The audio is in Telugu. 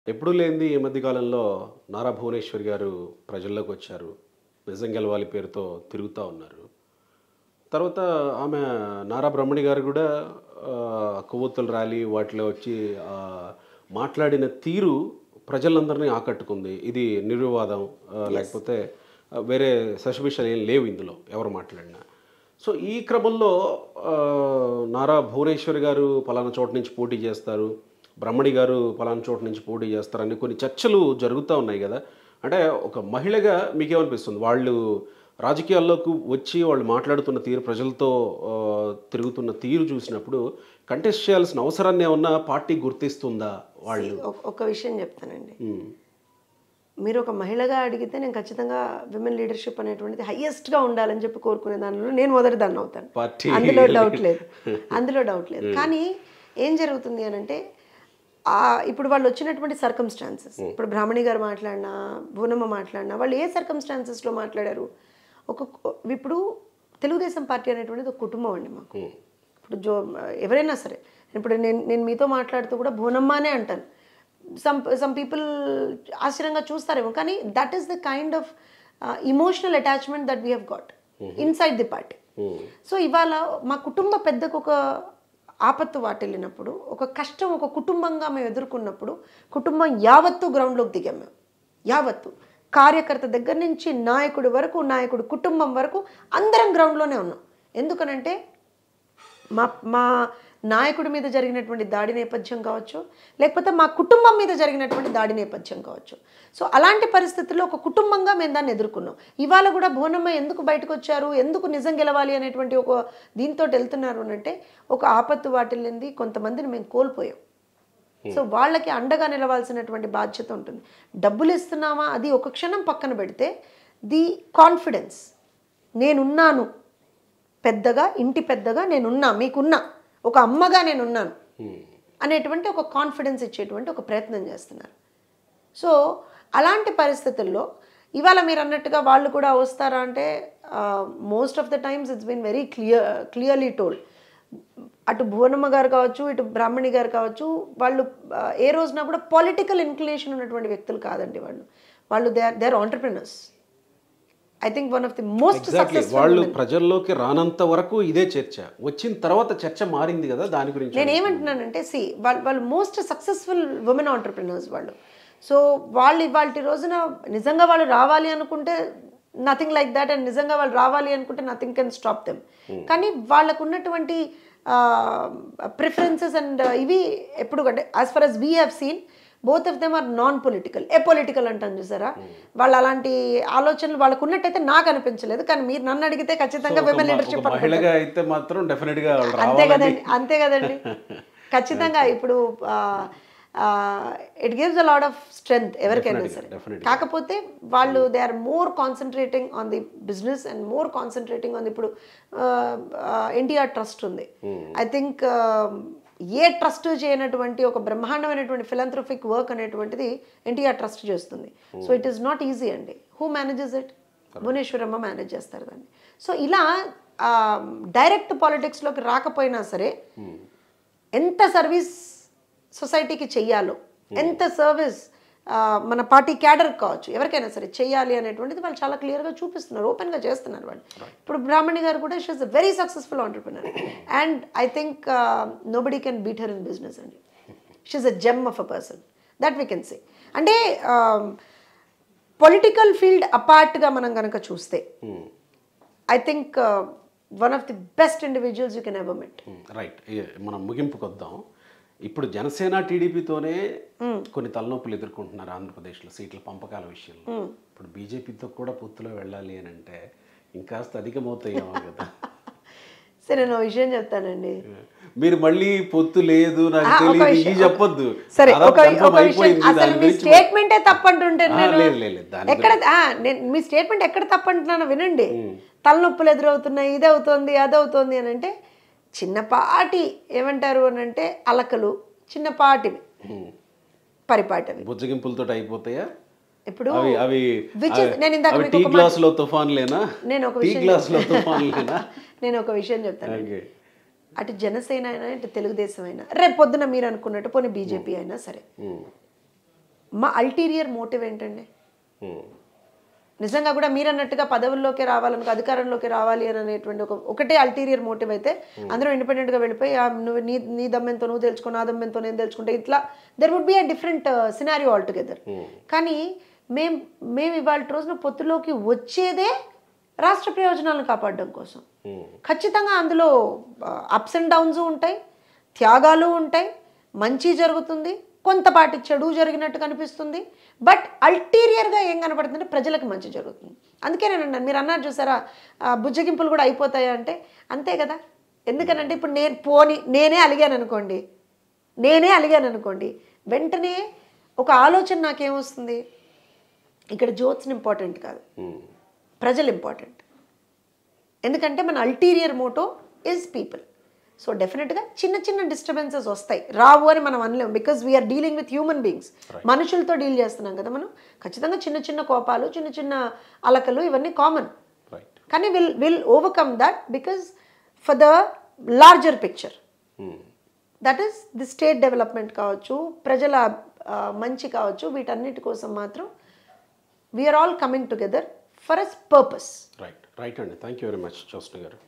ఎప్పుడూ లేనిది ఈ మధ్య కాలంలో నారా భువనేశ్వరి గారు ప్రజల్లోకి వచ్చారు. నిజం గెలవాలి పేరుతో తిరుగుతా ఉన్నారు. తర్వాత ఆమె నారా బ్రహ్మణి గారు కూడా కొవ్వొత్తుల ర్యాలీ వాటిలో వచ్చి మాట్లాడిన తీరు ప్రజలందరినీ ఆకట్టుకుంది. ఇది నిర్వివాదం, లేకపోతే వేరే సస్పిషన్లు ఏం లేవు ఇందులో ఎవరు మాట్లాడినా. సో ఈ క్రమంలో నారా భువనేశ్వరి గారు పలానా చోట నుంచి పోటీ చేస్తారు, బ్రహ్మణి గారు పలానా చోట నుంచి పోటీ చేస్తారని కొన్ని చర్చలు జరుగుతూ ఉన్నాయి కదా. అంటే ఒక మహిళగా మీకేమనిపిస్తుంది? వాళ్ళు రాజకీయాల్లోకి వచ్చి వాళ్ళు మాట్లాడుతున్న తీరు, ప్రజలతో తిరుగుతున్న తీరు చూసినప్పుడు కంటెస్ట్ చేయాల్సిన అవసరాన్ని ఏమన్నా పార్టీ గుర్తిస్తుందా? వాళ్ళు ఒక విషయం చెప్తానండి. మీరు ఒక మహిళగా అడిగితే నేను ఖచ్చితంగా విమెన్ లీడర్షిప్ అనేటువంటిది హైయెస్ట్గా ఉండాలని చెప్పి కోరుకునే దానిలో నేను మొదటి దాన్ని అవుతాను. అందులో డౌట్ లేదు. కానీ ఏం జరుగుతుంది అని అంటే, ఇప్పుడు వాళ్ళు వచ్చినటువంటి సర్కమ్స్టాన్సెస్, ఇప్పుడు బ్రాహ్మణి గారు మాట్లాడినా, భువనమ్మ మాట్లాడినా, వాళ్ళు ఏ సర్కమ్స్టాన్సెస్లో మాట్లాడారు? ఇప్పుడు తెలుగుదేశం పార్టీ అనేటువంటిది ఒక కుటుంబం అండి మాకు. ఇప్పుడు ఎవరైనా సరే, ఇప్పుడు నేను మీతో మాట్లాడుతూ కూడా భువనమ్మనే అంటాను. సమ్ పీపుల్ ఆశ్చర్యంగా చూస్తారేమో, కానీ that is the kind of emotional attachment that we have got inside the party. So ఇవాళ మా కుటుంబ పెద్దకు ఒక ఆపత్తు వాటిల్లినప్పుడు, ఒక కష్టం ఒక కుటుంబంగా మేము ఎదుర్కొన్నప్పుడు, కుటుంబం యావత్తు గ్రౌండ్లోకి దిగాం. మేము యావత్తు కార్యకర్త దగ్గర నుంచి నాయకుడి వరకు, నాయకుడి కుటుంబం వరకు అందరం గ్రౌండ్లోనే ఉన్నాం. ఎందుకనంటే మా నాయకుడి మీద జరిగినటువంటి దాడి నేపథ్యం కావచ్చు, లేకపోతే మా కుటుంబం మీద జరిగినటువంటి దాడి నేపథ్యం కావచ్చు. సో అలాంటి పరిస్థితుల్లో ఒక కుటుంబంగా మేము దాన్ని ఎదుర్కొన్నాం. ఇవాళ కూడా భువనమ్మ ఎందుకు బయటకు వచ్చారు, ఎందుకు నిజం గెలవాలి అనేటువంటి ఒక దీంతో వెళ్తున్నారు అంటే, ఒక ఆపత్తు వాటిల్లింది, కొంతమందిని మేము కోల్పోయాం. సో వాళ్ళకి అండగా నిలవాల్సినటువంటి బాధ్యత ఉంటుంది. డబ్బులు ఇస్తున్నామా అది ఒక క్షణం పక్కన పెడితే, ది కాన్ఫిడెన్స్, నేనున్నాను పెద్దగా, ఇంటి పెద్దగా నేనున్నా, మీకున్నా ఒక అమ్మగా నేనున్నాను అనేటువంటి ఒక కాన్ఫిడెన్స్ ఇచ్చేటువంటి ఒక ప్రయత్నం చేస్తున్నారు. సో అలాంటి పరిస్థితుల్లో ఇవాళ మీరు అన్నట్టుగా వాళ్ళు కూడా వస్తారా అంటే, most of the times it's been very clearly told. అటు భువనమ్మ గారు కావచ్చు, ఇటు బ్రాహ్మణి గారు కావచ్చు, వాళ్ళు ఏ రోజున కూడా పొలిటికల్ ఇన్క్లినేషన్ ఉన్నటువంటి వ్యక్తులు కాదండి. వాళ్ళు they are entrepreneurs. I think one of the most successful. వాళ్ళు ప్రజల్లోకి రానంత వరకు ఇదే చర్చ, వచ్చిన తర్వాత చర్చ మారింది కదా. దాని గురించి నేను ఏమంటున్నానంటే, వాళ్ళు మోస్ట్ సక్సెస్ఫుల్ ఉమెన్ ఆంటర్‌ప్రెన్యూర్స్ వాళ్ళు. సో వాళ్ళు ఇవాళ రోజున నిజంగా వాళ్ళు రావాలి అనుకుంటే నథింగ్ లైక్ దాట్, అండ్ నిజంగా వాళ్ళు రావాలి అనుకుంటే నథింగ్ కెన్ స్టాప్ దెమ్. కానీ వాళ్ళకు ఉన్నటువంటి ప్రిఫరెన్సెస్ అండ్ ఇవి ఎప్పుడు అంటే, as far as we have seen, both of them are non political. Political అంటాను చూసారా, వాళ్ళు అలాంటి ఆలోచనలు వాళ్ళకు ఉన్నట్టయితే నాకు అనిపించలేదు. కానీ మీరు నన్ను అడిగితే ఖచ్చితంగా విమెన్ లీడర్షిప్ అయితే మాత్రం డెఫినెట్ గా అంతే కదండి. ఖచ్చితంగా ఇప్పుడు it gives a lot of strength ఎవరికైనా సరే. కాకపోతే వాళ్ళు they are more concentrating on the business and more concentrating on ఇప్పుడు ఎన్టీఆర్ ట్రస్ట్ ఉంది. ఐ థింక్ ఏ ట్రస్ట్ చేయనటువంటి ఒక బ్రహ్మాండమైనటువంటి ఫిలాంథ్రఫిక్ వర్క్ అనేటువంటిది ఎన్టీఆర్ ట్రస్ట్ చేస్తుంది. So it is not easy అండి. Who manages it? Bhuvaneswaramma manage చేస్తారు దాన్ని. సో ఇలా డైరెక్ట్ పాలిటిక్స్లోకి రాకపోయినా సరే, ఎంత సర్వీస్ సొసైటీకి చెయ్యాలో, ఎంత సర్వీస్ మన పార్టీ క్యాడర్ కావచ్చు, ఎవరికైనా సరే చెయ్యాలి అనేటువంటిది వాళ్ళు చాలా క్లియర్గా చూపిస్తున్నారు, ఓపెన్గా చేస్తున్నారు వాళ్ళు. ఇప్పుడు బ్రాహ్మణి గారు కూడా she is a very successful entrepreneur, and I think nobody can beat her in business అండి. She is a gem of a person that we can say. అంటే పొలిటికల్ ఫీల్డ్ అపార్ట్గా మనం కనుక చూస్తే, I think one of the best individuals you can ever met. Right. మనం ముగింపుకు వద్దాం. ఇప్పుడు జనసేన టీడీపీతోనే కొన్ని తలనొప్పులు ఎదుర్కొంటున్నారు ఆంధ్రప్రదేశ్లో సీట్ల పంపకాల విషయంలో. ఇప్పుడు బీజేపీతో కూడా పొత్తులో వెళ్ళాలి అని అంటే ఇంకాస్త అధికమవుతాయేమో కదా. సరే, నేను విషయం చెప్తానండి. మీరు మళ్ళీ పొత్తు లేదు నాకు తెలియదు చెప్పొద్దు. సరే, స్టేట్మెంటే తప్పంటుంటే ఎక్కడ మీ స్టేట్మెంట్ ఎక్కడ తప్పంటున్నానో వినండి. తలనొప్పులు ఎదురవుతున్నాయి, ఇది అవుతుంది, అది అవుతుంది అని అంటే, చిన్నపాటి ఏమంటారు అని అంటే అలకలు, చిన్నపాటివి పరిపాటివి బుజ్జగింపులతో అయిపోతాయా? ఇప్పుడు నేను ఒక విషయం చెప్తాను. అటు జనసేన అయినా, ఇటు తెలుగుదేశం అయినా, రేపు పొద్దున మీరు అనుకున్నట్టు పోనీ బీజేపీ అయినా సరే, మా అల్టీరియర్ మోటివ్ ఏంటండి? నిజంగా కూడా మీరు అన్నట్టుగా పదవుల్లోకి రావాలనుకో, అధికారంలోకి రావాలి అని అనేటువంటి ఒకటే అల్టీరియర్ మోటివ్ అయితే అందరూ ఇండిపెండెంట్గా వెళ్ళిపోయి నువ్వు నీ దమ్మెంతో నువ్వు తెలుసుకో, నా దమ్మెంతో నేను తెలుసుకుంటే ఇట్లా there would be a different scenario all together. కానీ మేము ఇవాళ రోజున పొత్తులోకి వచ్చేదే రాష్ట్ర ప్రయోజనాలను కాపాడడం కోసం. ఖచ్చితంగా అందులో అప్స్ అండ్ డౌన్స్ ఉంటాయి, త్యాగాలు ఉంటాయి, మంచి జరుగుతుంది, కొంతపాటి చెడు జరిగినట్టు కనిపిస్తుంది. బట్ అల్టీరియర్గా ఏం కనపడుతుందంటే ప్రజలకు మంచి జరుగుతుంది. అందుకే నేను అన్నాను, మీరు అన్నారు చూసారా బుజ్జగింపులు కూడా అయిపోతాయా అంటే అంతే కదా. ఎందుకనంటే ఇప్పుడు నేనే అలిగాను అనుకోండి, వెంటనే ఒక ఆలోచన నాకేమొస్తుంది, ఇక్కడ జోత్స్ని ఇంపార్టెంట్ కాదు, ప్రజలు ఇంపార్టెంట్. ఎందుకంటే మన ulterior motto is people. So డెఫినెట్గా చిన్న చిన్న డిస్టర్బెన్సెస్ వస్తాయి, రావు అని మనం అనలేము. Because we are dealing with human beings, మనుషులతో డీల్ చేస్తున్నాం కదా మనం. ఖచ్చితంగా చిన్న చిన్న కోపాలు, చిన్న చిన్న అలకలు ఇవన్నీ కామన్. కానీ will overcome that because for the larger picture, that is the state development కావచ్చు, ప్రజల మంచి కావచ్చు, వీటన్నిటి కోసం మాత్రం we are all coming together for a purpose. Right అండి. Thank you very much Jyotsna గారు.